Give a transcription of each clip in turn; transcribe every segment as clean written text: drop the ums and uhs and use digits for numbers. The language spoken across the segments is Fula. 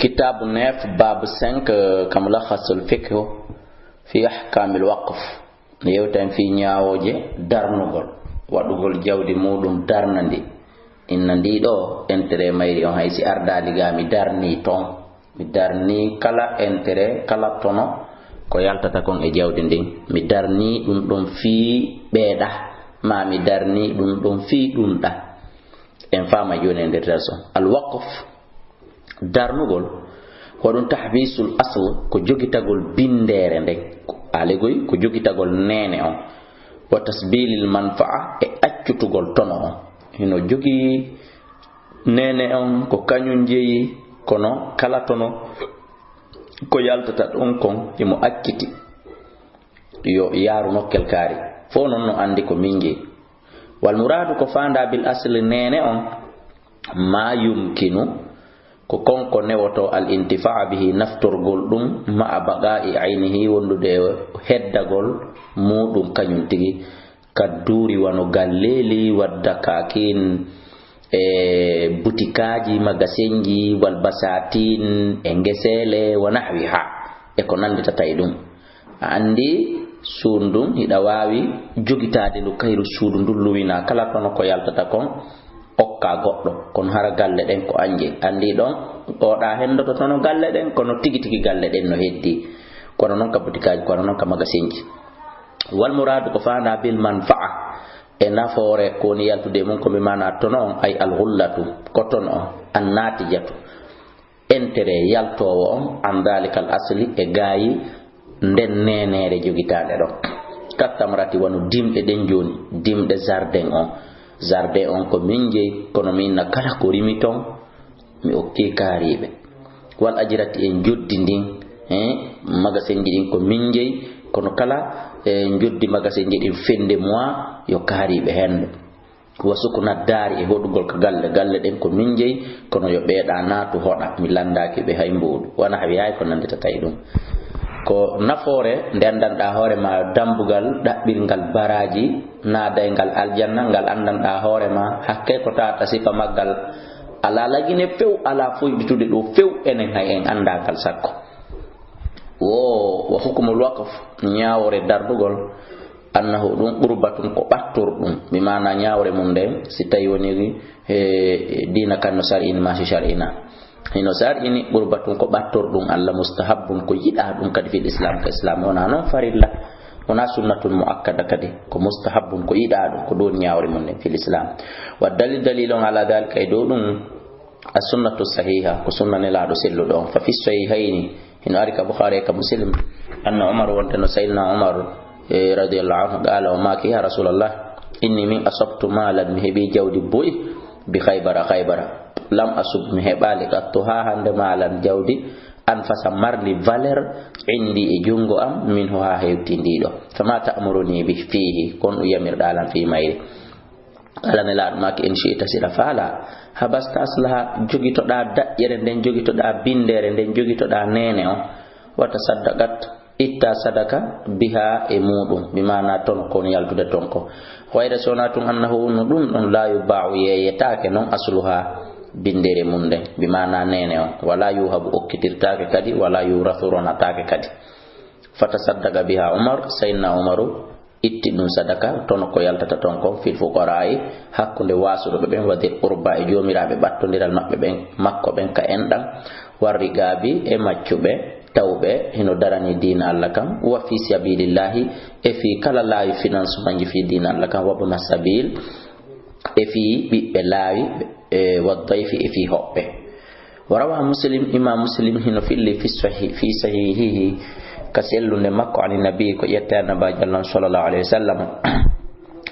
كتاب نيف باب 5 كملخص الفقه في أحكام الوقف يوتن في نياوجي darnugol wadugol jawdi mudum darnandi innandi do entere mayri on haysi ardali ga mi darni ton mi darni kala entere kala tono ko yaltata kon e jawdi ndin mi darni dum don fi beeda ma mi darni dum don fi dum da en fama joni nder raso al waqf darnugol wadun tahbisul asl ko jogitagol bindere ndek alegoy ko jogitagol nene on wa tasbilil manfa'a e accutugol tono on hino jogi nene on ko kanyun jeyi kono kala tono ko yaltata don kon imo acciti yo yaru nokkel kari fo non no andi ko mingi wal muradu ko fanda bil asl nene on ma yumkinu ko konko newoto al intifa' bihi nafturgol dum ma abaga'i aynihi wondude heddagol mudum kanyum tigi kaduri wano galleli wadda kakin butikaji magasenji wal basatin engesele wa nahwiha e ko nandi tatay dum andi sundum hida wawi jogitade lu kayru sudu ndulluwina kala tono ko yaltata kon okka goddo kon hara galle den ko anje andi don o da hendo to tono galle den kono tigi galle den no heddi kono non ka butikaji kono non ka magasinji wal murad ko faana bil manfa'a e nafore ko ni yaltude mon ko mi mana tono ay al ghullatu ko tono an natijatu entere yaltowo on an dalikal asli e gayi nden nenere jogitade do kattamrati wonu dimde den joni dimde jardin on ko minje kono minna kala ko rimiton mi okki karibe wal ajrati en joddi ndin magasin din ko minje kono kala joddi magasin din fende moi yo karibe hen wasukuna dari e hodugol ko galle den ko minje kono yo beeda natu hoda mi landaki be haymbudu wana hawi hay ko nandita taydum ko nafore ndendan da hore ma dambugal dabbirgal baraji naadaygal aljanna ngal andan da hore ma hakke ko tata sifa maggal ala lagine few ala fuyditude do few enen hay en anda kal sakko wa hukmul waqf nyaawore dardugol annahu dum qurbatun ko batturdum bi mana nyaawore mum den si tay woni dina kan no sar in ma shar'ina hino sar ini qurbatun ko batturdum alla mustahabbun ko yida dum kadi fil islam ka islam wona non farilla wona sunnatun muakkada kadi ko mustahabbun ko yida dum ko don nyaawre mum den fil islam wa dalilun ala dalika do dum as-sunnatu sahiha ko sunnane la do sellu don fa fi sahihaini hino arika bukhari ka muslim anna umar wa sayyidina umar radiyallahu anhu qala wa ma ki ya rasulullah inni min asabtu malan mihebi jawdi boy bi khaybara lam asub mihebali kattuha hande malan jawdi an fasa marli valeur indi e jungo am min ho ha hewtindido fama ta'muruni bi fihi kon yamir dalan fi mayri ala mela maki en shiita sila fala habasta aslaha jogito da dajere den jogito da bindere den jogito da nene on wata saddaqat itta sadaka biha e mudum bimana ton kon yaltude ton ko wayda sonatun annahu nudun on la yuba'u yeyetake non asluha bindere munde bimana nene on wala yuhabu okkitirtake kadi wala yurathuronatake kadi fatasaddaqa biha umar sayyidina umaru itti dum sadaka ton ko yaltata ton ko fil fuqara'i hakkunde wasudo be ben wadi qurba e jomirabe battondiral mabbe ben makko ben ka endan warrigabi e maccube tawbe hino darani dina Allah kam wa fi sabilillahi e fi kala lawi finance manji fi dina Allah kam wa masabil e fi bibbe lawi wa dhaifi e fi hobbe warawa muslim imam muslim hino filli fi sahihihi kaselu ne makko ani nabi ko yetta naba jallan sallallahu alaihi wasallam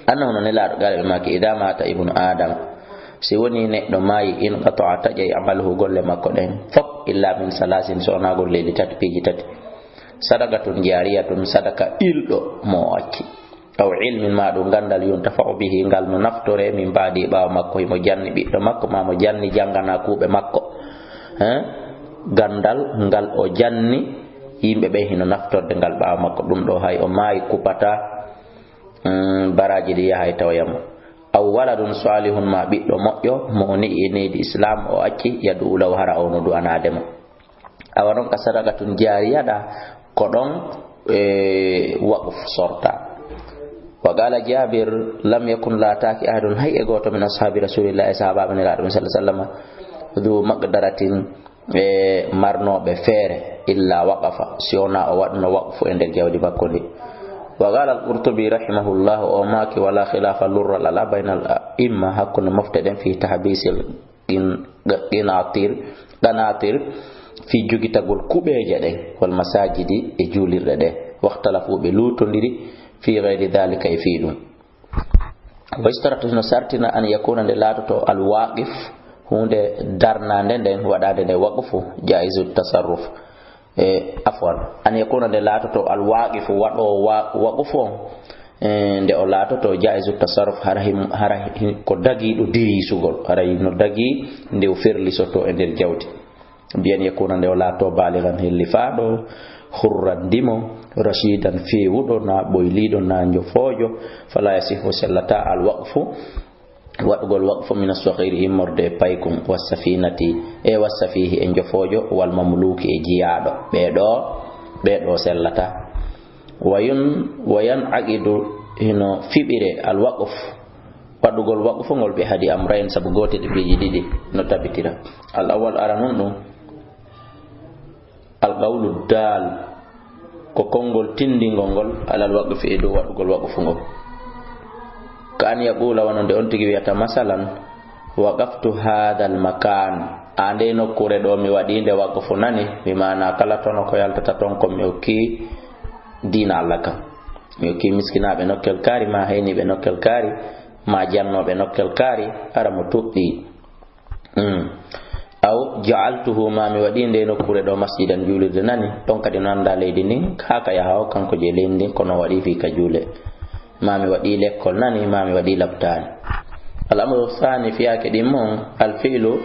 annahu nela gal maki idama ta ibnu adam si woni ne do mayi in qata'ata jay amaluhu golle makko den fop illa min salasin sona golle li tat piji tat sadaqatun jariyatun sadaqa ildo mo acci aw ilmin ma do gandal yon tafa'u bihi ngal no naftore min baadi ba makko mo janni bi do makko ma mo janni jangana kuube makko gandal ngal o janni yimbe be hino naftorde ngal ba makko dum do hay o mayi kupata baraji di yahay tawayam aw waladun salihun ma biddo moƴƴo mo ni ene di islam o acci yadu law hara ono du anademo awanon ka sadaqatun jariya da ko don waqf sorta. وقال جابر لم يكن لا تاكي أحد هيئ قوت من أصحاب رسول الله صحابة من الله صلى الله عليه وسلم ذو مقدرة مرنو بفير إلا وقف سيونا وأن وقف عند الجود بكله. وقال القرطبي رحمه الله وماك ولا خلاف لر لا بين الأئمة حق مفتد في تحبيس القناطير في جوجي تقول كوبيجة والمساجد إجولي رده واختلفوا بلوت في غير ذلك يفيد. واشترط نسارتنا أن يكون للاتو الواقف هند درنا ندن ودادن وقف جائز التصرف. عفوا أن يكون للاتو الواقف وقف nde o latoto jaizu tasarruf harahi ko dagi do diri sugol harahi no dagi nde o ferli soto e der jawdi biyan yakuna nde o lato baligan hilli faado khurran dimo rashidan fewudo na boylido na njofojo fala yasihu sallata al waqfu wadgol waqfu min as-saghir imorde paykum wasafinati wasafihi en njofojo wal mamluki e jiyaado bedo sallata wayan aqidu hino fibire al waqf wadugol waqfu ngol be hadi amrayn sabu gote de beji didi no tabitira al awwal aranunu al qawlu dal ko kongol tindingol alal waqf e do wadugol waqfu ngol kan yaqula wonde on tigi wiata masalan waqaftu hadha al makan ande no kure do mi wadinde waqfu nani bi mana kala tono ko yaltata ton ko mi okki dina Allah kam mi okki miskinaɓe nokkel kaari ma hayniɓe nokkel kaari ma jannoɓe nokkel kaari ara mo tuɓɓi aw ja'altuhu ma mi waɗi nde nokkure ɗo masjidan juulirde nani ɗon kadi no anda leydi ndin haka yaha o kanko je leydi ndin kono waɗi fi ka juule ma mi waɗi l'école nani ma mi waɗi laptani al-amru thani fiyake ɗin mon alfi'lu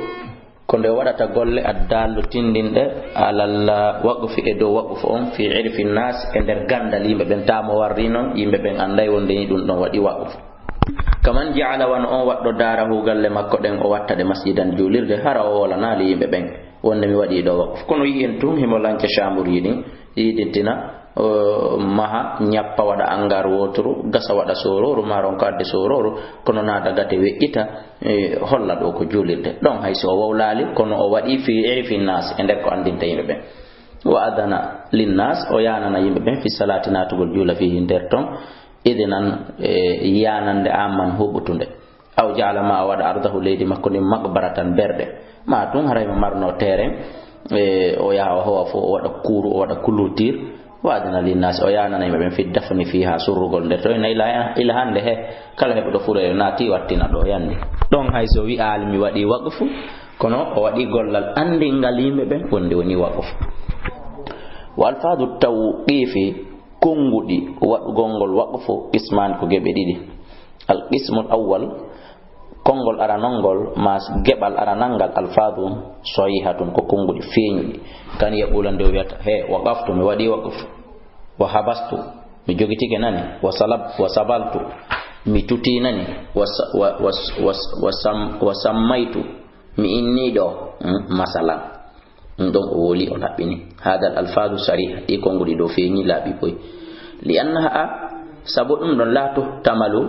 ko nde waɗata golle addallu tindinɗe alal waqfi e dow waqfu on fi irfi nas e nder gandal yimɓe ɓen tamo warri noon yimɓe ɓen anday wonde ni ɗum ɗon waɗi waqfu kaman ja'ala wan on waɗɗo darahu galle makko ɗen o watta de masjidan julirde hara o wolanali yimɓe ɓen wonde mi waɗi ɗo waqfu kono yi'en tum himo lanca chambre yiɗin yiɗintina maha ñappa waɗa angar wotoro gasa waɗa sororu maron ko adde sororu kono naada gate weƴƴita holla ɗo ko julirde ɗon hayso o wawlali kono o waɗi fi irfi nas e nder ko andinta yimɓe ɓen wa adana linnas o yanana yimɓe ɓen fi salati natugol juula fihi nder ton idinan yanande amman huɓutunde aw jala ma o waɗa ardahu leydi makko ni makbaratan berde ma tun haraymo marno terrain o yaha o howa fo o waɗa kuuru o waɗa clôture waadana linnas o yanana yimɓe ɓen fi dafni fiha surrugol nder to ina ila hande he kala heɓuɗo furere naati wattina ɗo yandi ɗon hay so wi'ali mi waɗi waqfu kono o waɗi gollal andingal yimɓe ɓen wonde woni waqfu wa alfadu tawqifi konguɗi waɗugol ngol waqfu qisman ko geɓe ɗiɗi al qismul awwal kongol aranongol ma geɓal aranangal alfadu sahihatun ko konguɗi feeñuɗi kan yaɓulande o wiyata he waqaftu mi waɗi waqfu wa habastu mi jogitike nani wa sabaltu mi tuti nani wa sammaitu mi inni ɗo masalan ɗon o woli o laɓɓini hadal alfadu sariha ɗi konguɗi ɗo feeñi laaɓi boy li annaha sabu ɗum ɗon la tuhtamalu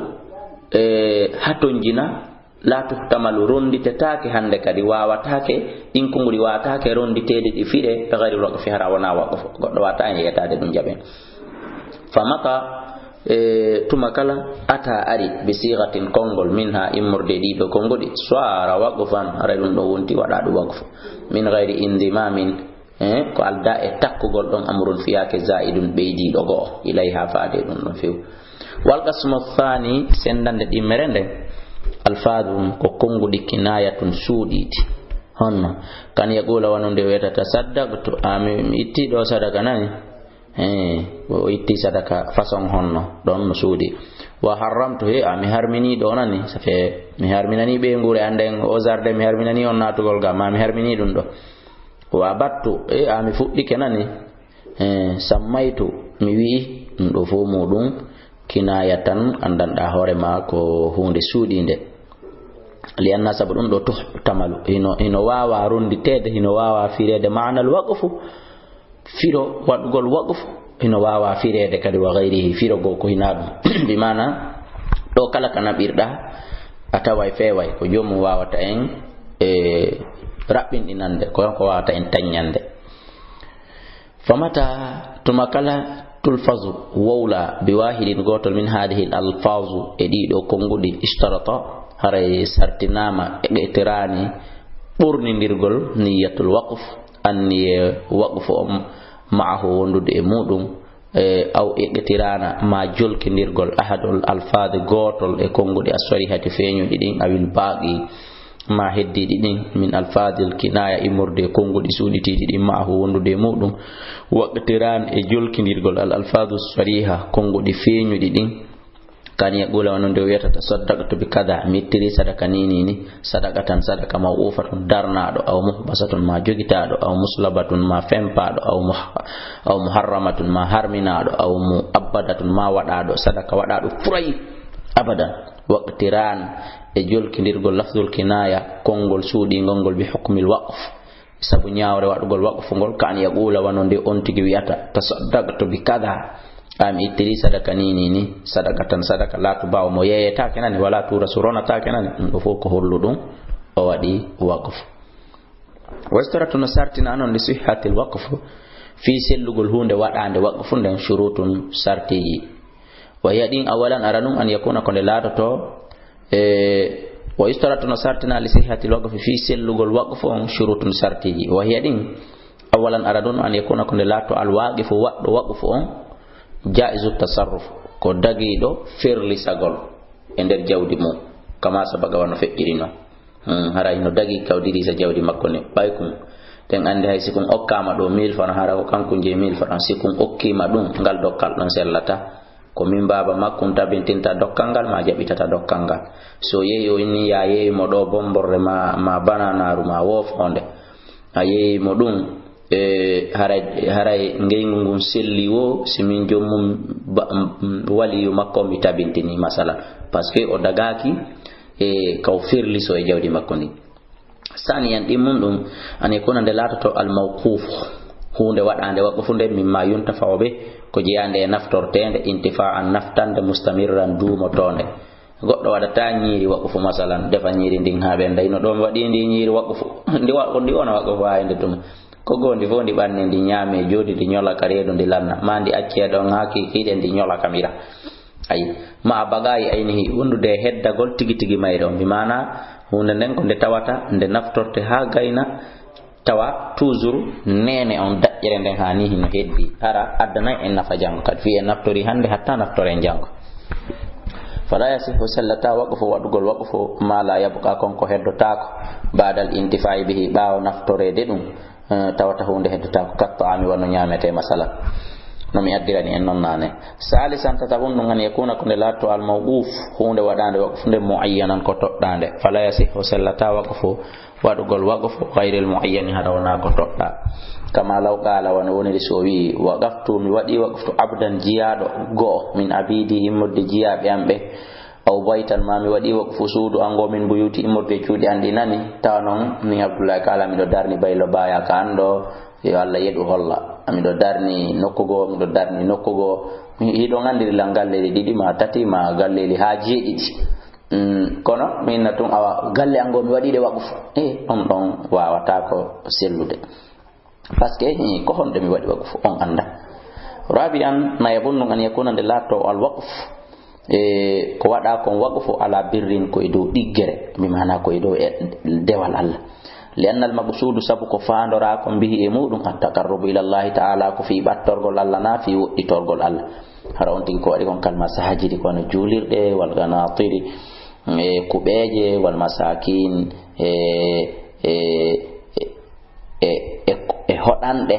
hatonjina la tuhtamalu ronditetake hande kadi wawatake ɗin konguɗi wawatake ronditeɗe ɗi fiɗe gayri waqfi hara wona waqfu goɗɗo wata en yeyatade ɗum jaɓen famata tuma kala ata ari bi sigatin kongol minha immorde ɗiɗo kongoɗi swara waqfan haray ɗum ɗo wonti waɗa ɗum waqfu min gayri indimamin ko alda e takkugol ɗon amrun fiyake zaidun ɓeydiɗo go'o ilayha faade ɗum ɗon few wal qasmu thani sendande ɗimmere nden alfadum ko konguɗi kinayatun suuɗiɗi honno kan yaqula wononde wiyata saddaqtu mi itti ɗo sadaka nani o itti sadaka façon honno ɗon no suuɗi wa haramtu mi harmini ɗo nani safe mi harminani ɓe ngure anden o zarde mi harminani on natugol ga ma mi harmini ɗum ɗo wa battu mi fuɗɗike nani sammaytu mi wi'i ɗum ɗo fo muɗum kinayatan andanɗa hoore ma ko hunde suuɗinde lianna sabu ɗum ɗo tamalu ino wawa ronditede ino wawa firede ma'na al waqfu firo waɗugol waqfu ino wawa firede kadi wa ghayrihi firo go ko hina ɗum bi mana ɗo kala kana ɓirɗa a taway feway ko jomum wawata en raɓɓinɗinande ko wawata en taññande famata tuma kala tulfazu wawla biwahidin gotol min hadihi al alfazu e ɗiɗo konguɗi ishtarata haray sartinama eɓetirani ɓurnidirgol niyatul waqf anniye waqfu ma'ahu wondude e muɗum aw eɓetirana ma jolkidirgol ahadul alfade gotol e konguɗi aswarihati feñuɗi ɗin awil baaqi ma heddiɗi ɗin min alfadil kinaya immorde konguɗi suuɗitiɗi ɗin ma'ahu wondude e muɗum waqtiran e jolkidirgol al alfadu sariha konguɗi feñuɗi ɗin kan yaqula wono nde wiyata tasaddaqtu bi kada mittiri sadaka ni sadaqatan sadaka mawufatun darnaɗo aw muhbasatun ma jogitaɗo aw muslabatun ma fempaɗo aw muharramatun ma harminaɗo aw muabbadatun ma waɗaɗo sadaka waɗaɗo furayi abadan waqtiran e jolkidirgol lafdul kinaya kongol suuɗigol ngol bi hukmil waqf sabu ñawre waɗugol waqfu ngol kan yaqula wono nde on tigi wiyata tasaddaqtu bi kada am ittiri sadaka ni sadaka tan sadaka la to bawo mo yeyeta kenani wala tura surona ta kenani do fo ko holludum o wadi waqf wastaratu nasartina anon li sihhati alwaqf fi sellugol hunde wadande waqfu den shurutun sartiji wa yadin awalan aranum an yakuna kon latoto wa istaratu nasartina li sihhati alwaqf fi sellugol waqfu shurutun sartiji wa yadin awalan aranum an yakuna kon lato alwaqif waddo waqfu jaizu tasarruf ko dagido ferli sagol e der jawdi mum kama sabaga wano feƴƴirino haray no dagi kawdiri sa jawdi makko ne baykum ten ande hay sikun okkama do 1000 francs hara ko kanko je 1000 francs sikun okkima dum ngal dokkal don sellata ko min baba makkum tabintinta dokkal ngal ma jabitata dokkal ngal so yeyi o ni ya yeyi mo do bomborre ma bananaru ma wofonde ayeyi mo dum haray ngeygu ngun selli wo simin jommum waliyu makko mi tabintini masala parce que o dagaki e kaw firli so e jawdi makko ni saniyan ɗimmum ɗum ane kono nde latoto al mawquf hunde waɗande waqfu nde mimma yuntafa'u ko jeyande e naftortende intifa'an naftande mustamirran duumotonde goɗɗo waɗata ñiiri waqfu masalan defa ñiiri ndin ha ɓe ndayno ɗo mi waɗi ndi ñiiri waqfu ndi wona waqfu ha ende tuma ko gondi fo ndi ɓanne ndi ñaame jodi ndi ñola ka reedu ndi lanna ma ndi acce ɗon ha kikiɗe ndi ñola kamira ayi ma bagayi aynihi wondude heddagol tigi tigi mayre on mi mana hunde nden ko nde tawata nde naftorte ha gayna tawa toujours nene on daƴƴere nden ha ni hino heddi ara addana en nafa jango kadi fi en naftori hande hatta naftore jango fala yasihu sallata waqfu waɗugol waqfu ma la yabqa konko heddotako badal intifai bihi ɓawo naftorede ɗum tawata hunde heddota ko kattaami wonno ñaamete masala no mi addirani en non nane salisan tatabun ɗum an yakuna ko nde latto al mawquf hunde waɗande waqfu nde muayyanan ko toɗɗande fala yasihu sallata waqfu waɗugol waqfu gayril muayyani haɗa wona ko toɗɗa kama law qala wona woniri so wi waqaftu mi waɗi waqftu abdan jiyaɗo go'o min abidi immorde jiyaɓe am ɓe aw baytan ma mi waɗi waqfu suudu ango min buyuti immorde cuuɗi andi nani tawa noon min abdoullahi kala miɗo darni baylo baya ka anɗo yo Allah yeɗu holla miɗo darni nokkugo miɗo darni nokkugo hiɗo gandirilal galleji ɗiɗi ma tati ma galleji ha jeeɗiɗi kono min na tun awa galle ango mi waɗiɗe waqfu ɗon ɗon wawata ko sellude par ce que ko honɗe mi waɗi waqfu on anda rabi an na yabunnu an yakuna nde latto al waqf ko waɗa kon waqfu ala birrin koye dow ɗiggere mi mana koye dow dewal Allah lianna al maqsudu sabu ko fandora ko bihi e muɗum at taqarrubu ila Allah ta'ala ko fi battorgol Allah na fi woɗɗitorgol Allah hara on tigi ko waɗi kon kalma sahajidi kono julirɗe wal ganatiri e kuɓeje wal masakin e hoɗanɗe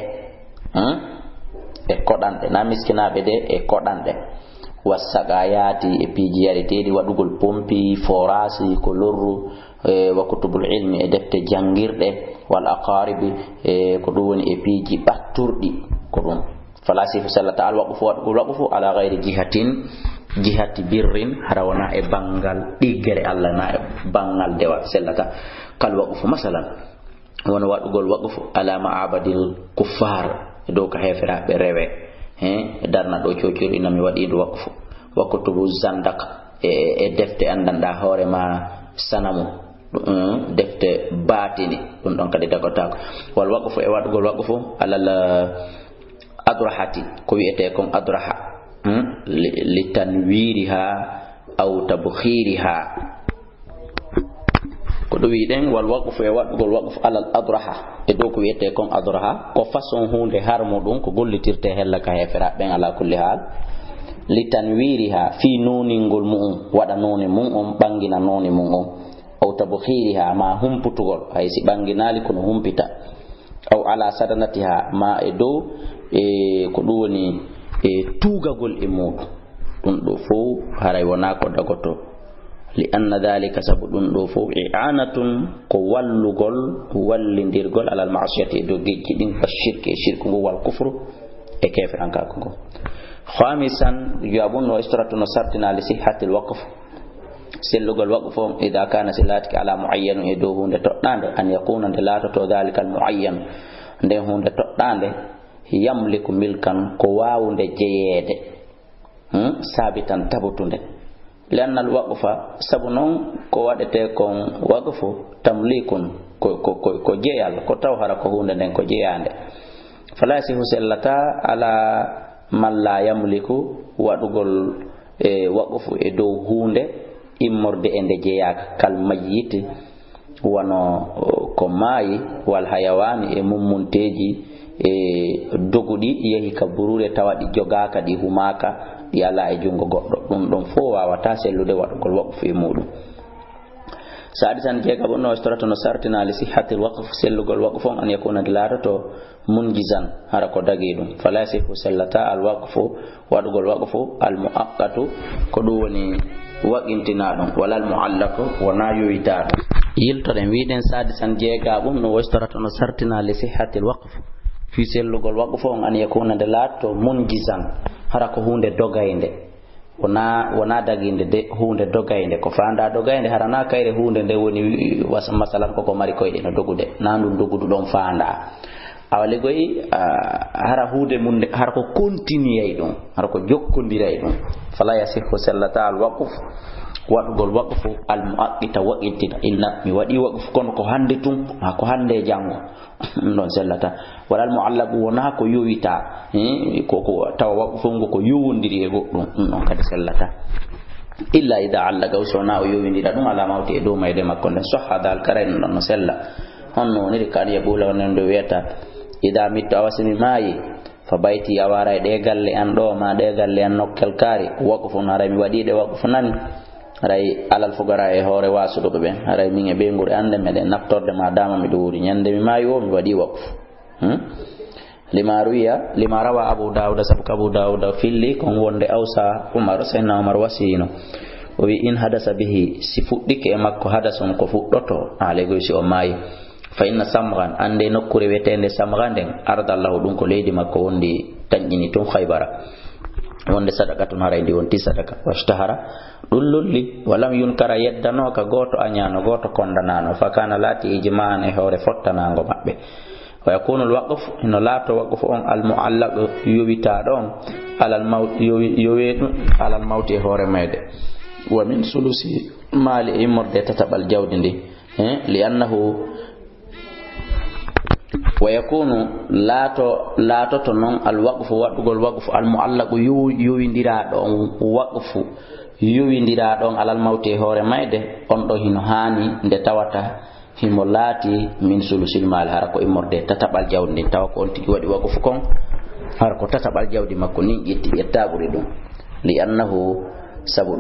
e koɗanɗe na miskinaɓe de e koɗanɗe wasaqayati e piiji yareteɗi waɗugol pompi forasi ko lorru wa kutubul ilmi e defte jangirɗe wal aqaribi ko ɗum woni e piiji ɓatturɗi ko ɗum falasifu sallata al waqfu waɗugol waqfu ala gayri jihatin jihati birrin harawana e bangal digere Allah na e bangal dewa sellata kal waqfu masalan won wadugol waqfu ala ma'abadil kuffar do ka hefera be rewe darna do ciocir ina mi wadi do waqfu wakutubu zandak e defte andanda hore ma sanamu defte batini dum don kadi dagotako wal waqfu e wadugol waqfu ala adrahati ko wiete kon adraha litanwiriha aw tabkhiriha ko do wiiden wal waqfu e wadugol waqfu ala adraha e do ko wiete kon adraha ko façon hunde harmo dum ko gollitirte hella ka hefera ben ala kulli hal litanwiriha fi nuningol mu'um wada noni mu'um bangina noni mu'um aw tabkhiriha ma humputugol hay si banginali kono humpita aw ala sadanatiha ma e do ko do woni tugagol e mudu dum do fo haray wona ko dagoto li anna dhalika sabu dum do fo i'anatun ko wallugol wallindirgol ala al ma'siyati do gejji din fa shirku wal kufru e kefran ka ko khamisan jabun wa istaratu nasartina li sihhatil waqf sellugol waqf idha kana silatika ala muayyan e do hunde toddande an yakuna dalata to dhalika al muayyan de hunde toddande yamliku milkan ko waawunde jeyede sabitan tabutunde lanna al waqfa sabu non ko wadete kon waqfu tamlikun ko jeyal ko taw hara ko hunde den ko jeyande fala sihu sellata ala man la yamliku wadugol waqfu e dow hunde immorde ende jeyaka kal mayyit wano ko maayi wal hayawani e mummunteji dogudi yehi ka burure tawadi jogaka di humaka di ala e jungo goddo dum fo wawata sellude wadugol waqfu e mudum sadisan jega bonno istoratu no sartina li sihhatil waqf sellugol waqfu an yakuna dilarato munjizan hara ko dagi dum fala sifu sallata al waqfu wadugol waqfu al muaqqatu ko do woni waqintina dum wala al muallaqu wana yoyita yiltoden wiiden sadisan jega bonno istoratu no sartina li sihhatil waqf fi sellugol waqfu an yakuna dilarato munjizan hara ko hunde dogainde wana daginde de hunde dogainde ko fanda dogainde harana kayre hunde de woni masalan ko mari koyde no dogude nandu dogudu don fanda awale goyi hara hunde mun har ko continue dum har ko jokkondiray dum fala yasihu sallata al waqf wadugol waqfu al muaqqita waqintina inna mi wadi waqf kon ko hande tum ko hande jango non sallata wala al muallaq wona ko yowita ko taw waqfu ngo ko yowondiri e goddum non kadi sallata illa idha allaga usona o yowindira dum ala mawti e do mayde makko den sahada al karain non sella honno ni kan ya bula non do weta idha mitta wasimi mayi fa bayti awara de galle an do ma de galle an nokkel kari waqfu nara mi wadi de waqfu nan ray alal fugara e hore wasudo be ray min e be ngure ande meden naftorde ma dama mi duri nyande mi mayo mi wadi waqf lima rawa abu daud sabka abu daud filli kon wonde awsa umar sayna umar wasino o wi in hadasa bihi si fuddike e makko hadason ko fuddoto alego si o mayi fa inna samghan ande nokkure wetende samghanden ardallahu dum ko leydi makko wondi tanjini ton khaybara wonde sadaqatun harayndi wonti sadaqa washtahara dullulli walam yunkara yeddano ka goto anyano goto kondanano fa kana lati ijma'an e hore fottanango mabbe wa yakunu al waqf ino lato waqf on al muallaq yowita don alal maut yowetu alal maut e hore mede wa min sulusi mali imorde tatabal jawdi ndi li annahu wa yakunu lato to non al waqfu wadugol waqfu al muallaq yowindira don waqfu yowindira don alal mawte hore mayde on do hino hani nde tawata himo lati min sulusil mal har ko imorde tatabal jawdi taw ko on tigi wadi waqfu kon har ko tatabal jawdi makko ni yetti yettaguri dum li annahu sabu